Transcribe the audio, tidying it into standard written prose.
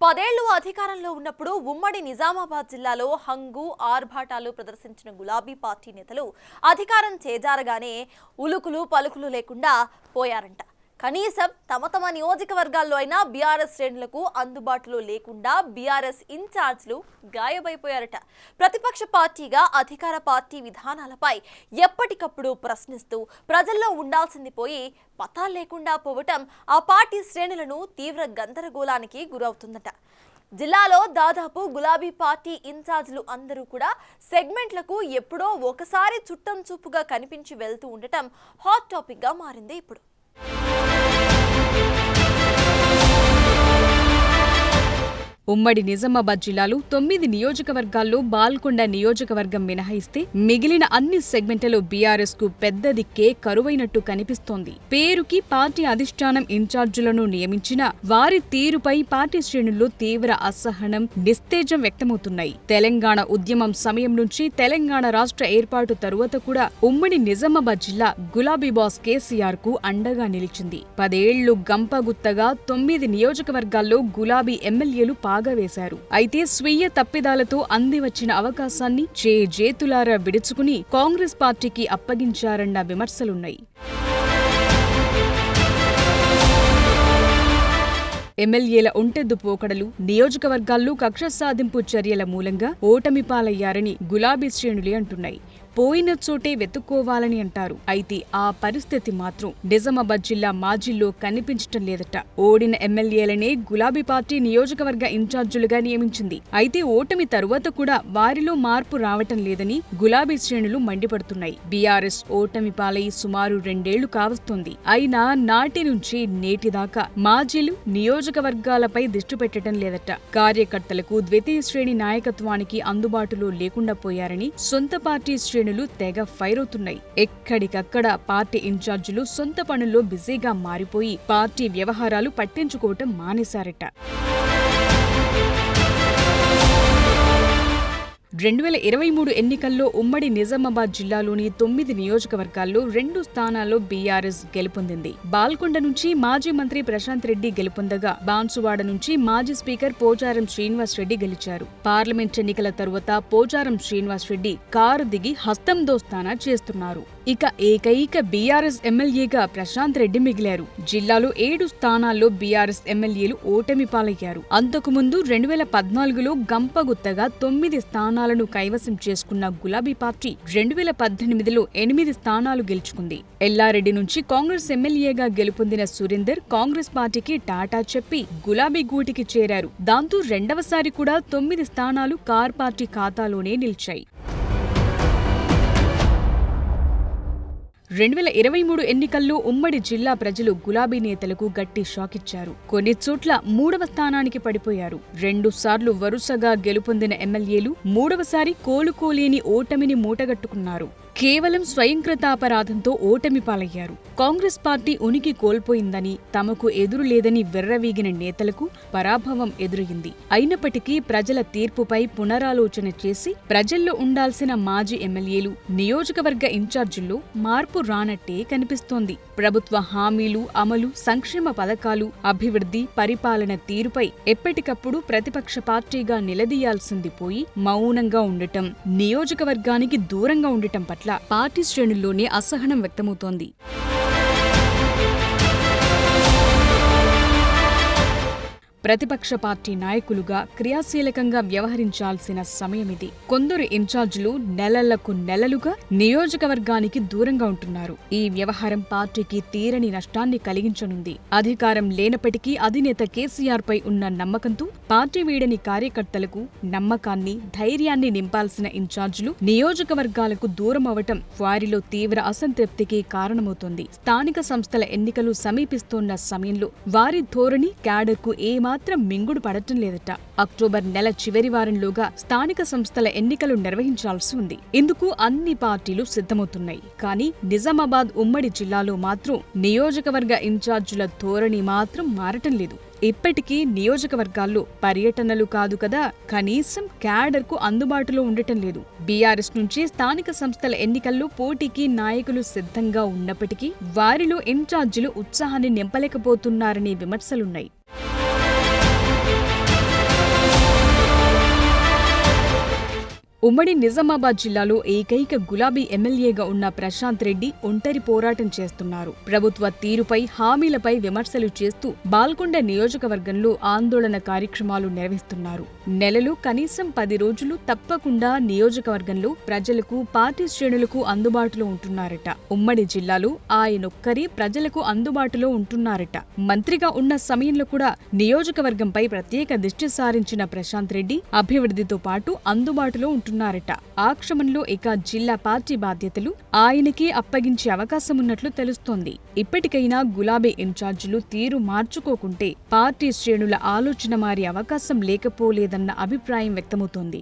10 ఏళ్లు అధికారంలో ఉన్నప్పుడు ఉమ్మడి నిజామాబాద్ జిల్లాలో హంగు ఆర్భాటాలు ప్రదర్శించిన గులాబీ పార్టీ నేతలు అధికారం చేజారగానే ఉలుకులు పలుకులు లేకుండా పోయారంట. కనీసం తమ నియోజకవర్గాల్లో అయినా బీఆర్ఎస్ శ్రేణులకు అందుబాటులో లేకుండా బీఆర్ఎస్ ఇన్ఛార్జ్లు గాయమైపోయారట. ప్రతిపక్ష పార్టీగా అధికార పార్టీ విధానాలపై ఎప్పటికప్పుడు ప్రశ్నిస్తూ ప్రజల్లో ఉండాల్సింది పోయి పతాలు లేకుండా పోవటం ఆ పార్టీ శ్రేణులను తీవ్ర గందరగోళానికి గురవుతుందట. జిల్లాలో దాదాపు గులాబీ పార్టీ ఇన్ఛార్జ్లు అందరూ కూడా సెగ్మెంట్లకు ఎప్పుడో ఒకసారి చుట్టం చూపుగా కనిపించి వెళ్తూ ఉండటం హాట్ టాపిక్ గా మారింది ఇప్పుడు. ఉమ్మడి నిజామాబాద్ జిల్లాలో 9 నియోజకవర్గాల్లో బాల్కొండ నియోజకవర్గం మినహాయిస్తే మిగిలిన అన్ని సెగ్మెంట్లలో బీఆర్ఎస్ కు పెద్ద దిక్కే కరువైనట్టు కనిపిస్తోంది. పేరుకి పార్టీ అధిష్టానం ఇన్ఛార్జీలను నియమించిన వారి తీరుపై పార్టీ శ్రేణుల్లో తీవ్ర అసహనం, నిస్తేజం వ్యక్తమవుతున్నాయి. తెలంగాణ ఉద్యమం సమయం నుంచి తెలంగాణ రాష్ట్ర ఏర్పాటు తరువాత కూడా ఉమ్మడి నిజామాబాద్ జిల్లా గులాబీ బాస్ కేసీఆర్ కు అండగా నిలిచింది. 10 ఏళ్లు గంపగుత్తగా 9 నియోజకవర్గాల్లో గులాబీ ఎమ్మెల్యేలు వేశారు. అయితే స్వీయ తప్పిదాలతో అంది వచ్చిన అవకాశాన్ని చేతులారా విడుచుకుని కాంగ్రెస్ పార్టీకి అప్పగించారన్న విమర్శలున్నాయి. ఎమ్మెల్యేల ఒంటెద్దు పోకడలు, నియోజకవర్గాల్లో కక్ష సాధింపు చర్యల మూలంగా ఓటమి పాలయ్యారని గులాబీ శ్రేణులే అంటున్నాయి. పోయిన చోటే వెతుక్కోవాలని అంటారు. అయితే ఆ పరిస్థితి మాత్రం నిజామాబాద్ జిల్లా మాజీల్లో కనిపించటం లేదట. ఓడిన ఎమ్మెల్యేలనే గులాబీ పార్టీ నియోజకవర్గ ఇన్ఛార్జీలుగా నియమించింది. అయితే ఓటమి తరువాత కూడా వారిలో మార్పు రావటం లేదని గులాబీ శ్రేణులు మండిపడుతున్నాయి. బీఆర్ఎస్ ఓటమి పాలై సుమారు 2 ఏళ్లు కావస్తోంది. అయినా నాటి నుంచి నేటిదాకా మాజీలు నియోజకవర్గాలపై దృష్టి పెట్టడం లేదట. కార్యకర్తలకు ద్వితీయ శ్రేణి నాయకత్వానికి అందుబాటులో లేకుండా పోయారని సొంత పార్టీ శ్రేణులు తెగ ఫైర్ అవుతున్నాయి. ఎక్కడికక్కడ పార్టీ ఇన్ఛార్జీలు సొంత పనుల్లో బిజీగా మారిపోయి పార్టీ వ్యవహారాలు పట్టించుకోవటం మానేశారట. 2023 ఎన్నికల్లో ఉమ్మడి నిజామాబాద్ జిల్లాలోని 9 నియోజకవర్గాల్లో 2 స్థానాల్లో బీఆర్ఎస్ గెలుపొందింది. బాల్కొండ నుంచి మాజీ మంత్రి ప్రశాంత్ రెడ్డి గెలుపొందగా బాన్సువాడ నుంచి మాజీ స్పీకర్ పోచారం శ్రీనివాస్ రెడ్డి గెలిచారు. పార్లమెంట్ ఎన్నికల తరువాత పోచారం శ్రీనివాస్ రెడ్డి కారు దిగి హస్తం దోస్తానా చేస్తున్నారు. ఇక ఏకైక బీఆర్ఎస్ ఎమ్మెల్యేగా ప్రశాంత్ రెడ్డి మిగిలారు. జిల్లాలో 7 స్థానాల్లో బీఆర్ఎస్ ఎమ్మెల్యేలు ఓటమి పాలయ్యారు. అంతకుముందు 2014లో గంపగుత్తగా 9 స్థానాలను కైవసం చేసుకున్న గులాబీ పార్టీ 2018లో 8 స్థానాలు గెలుచుకుంది. ఎల్లారెడ్డి నుంచి కాంగ్రెస్ ఎమ్మెల్యేగా గెలుపొందిన సురేందర్ కాంగ్రెస్ పార్టీకి టాటా చెప్పి గులాబీ గూటికి చేరారు. దాంతో రెండవసారి కూడా 9 స్థానాలు కార్ పార్టీ ఖాతాలోనే నిలిచాయి. 2023 ఎన్నికల్లో ఉమ్మడి జిల్లా ప్రజలు గులాబీ నేతలకు గట్టి షాక్ ఇచ్చారు. కొన్ని చోట్ల 3వ స్థానానికి పడిపోయారు. 2 సార్లు వరుసగా గెలుపొందిన ఎమ్మెల్యేలు 3వసారి కోలుకోలేని ఓటమిని మూటగట్టుకున్నారు. కేవలం స్వయంకృతాపరాధంతో ఓటమి పాలయ్యారు. కాంగ్రెస్ పార్టీ ఉనికి కోల్పోయిందని, తమకు ఎదురు లేదని వెర్రవీగిన నేతలకు పరాభవం ఎదురయింది. అయినప్పటికీ ప్రజల తీర్పుపై పునరాలోచన చేసి ప్రజల్లో ఉండాల్సిన మాజీ ఎమ్మెల్యేలు, నియోజకవర్గ ఇన్ఛార్జీల్లో మార్పు రానట్టే కనిపిస్తోంది. ప్రభుత్వ హామీలు అమలు, సంక్షేమ పథకాలు, అభివృద్ధి, పరిపాలన తీరుపై ఎప్పటికప్పుడు ప్రతిపక్ష పార్టీగా నిలదీయాల్సింది పోయి మౌనంగా ఉండటం, నియోజకవర్గానికి దూరంగా ఉండటం పట్ల పార్టీ శ్రేణుల్లోనే అసహనం వ్యక్తమవుతోంది. ప్రతిపక్ష పార్టీ నాయకులుగా క్రియాశీలకంగా వ్యవహరించాల్సిన సమయమిది. కొందరు ఇన్ఛార్జీలు నెలలుగా నియోజకవర్గానికి దూరంగా ఉంటున్నారు. ఈ వ్యవహారం పార్టీకి తీరని నష్టాన్ని కలిగించనుంది. అధికారం లేనప్పటికీ అధినేత కేసీఆర్ పై ఉన్న నమ్మకంతో పార్టీ వీడని కార్యకర్తలకు నమ్మకాన్ని, ధైర్యాన్ని నింపాల్సిన ఇన్ఛార్జీలు నియోజకవర్గాలకు దూరం అవటం వారిలో తీవ్ర అసంతృప్తికి కారణమవుతోంది. స్థానిక సంస్థల ఎన్నికలు సమీపిస్తోన్న సమయంలో వారి ధోరణి, క్యాడర్కు ఏమాత్రం మింగుడు పడటం లేదట. అక్టోబర్ నెల చివరి వారంలోగా స్థానిక సంస్థల ఎన్నికలు నిర్వహించాల్సి ఉంది. ఇందుకు అన్ని పార్టీలు సిద్ధమవుతున్నాయి. కానీ నిజామాబాద్ ఉమ్మడి జిల్లాలో మాత్రం నియోజకవర్గ ఇన్ఛార్జీల ధోరణి మాత్రం మారటం లేదు. ఇప్పటికీ నియోజకవర్గాల్లో పర్యటనలు కాదు కదా, కనీసం క్యాడర్కు అందుబాటులో ఉండటం లేదు. బీఆర్ఎస్ నుంచి స్థానిక సంస్థల ఎన్నికల్లో పోటీకి నాయకులు సిద్ధంగా ఉన్నప్పటికీ వారిలో ఇన్ఛార్జీలు ఉత్సాహాన్ని నింపలేకపోతున్నారనే విమర్శలున్నాయి. ఉమ్మడి నిజామాబాద్ జిల్లాలో ఏకైక గులాబీ ఎమ్మెల్యేగా ఉన్న ప్రశాంత్ రెడ్డి ఒంటరి పోరాటం చేస్తున్నారు. ప్రభుత్వ తీరుపై, హామీలపై విమర్శలు చేస్తూ బాల్కొండ నియోజకవర్గంలో ఆందోళన కార్యక్రమాలు నిర్వహిస్తున్నారు. నెలలో కనీసం 10 రోజులు తప్పకుండా నియోజకవర్గంలో ప్రజలకు, పార్టీ శ్రేణులకు అందుబాటులో ఉంటున్నారట. ఉమ్మడి జిల్లాలో ఆయనొక్కరే ప్రజలకు అందుబాటులో ఉంటున్నారట. మంత్రిగా ఉన్న సమయంలో కూడా నియోజకవర్గంపై ప్రత్యేక దృష్టి సారించిన ప్రశాంత్ రెడ్డి అభివృద్ధితో పాటు అందుబాటులో ఉంటున్నారట. ఆ క్రమంలో ఇక జిల్లా పార్టీ బాధ్యతలు ఆయనకే అప్పగించే అవకాశం ఉన్నట్లు తెలుస్తోంది. ఇప్పటికైనా గులాబీ ఇన్ఛార్జీలు తీరు మార్చుకోకుంటే పార్టీ శ్రేణుల ఆలోచన మారే అవకాశం లేకపోలేదన్న అభిప్రాయం వ్యక్తమవుతోంది.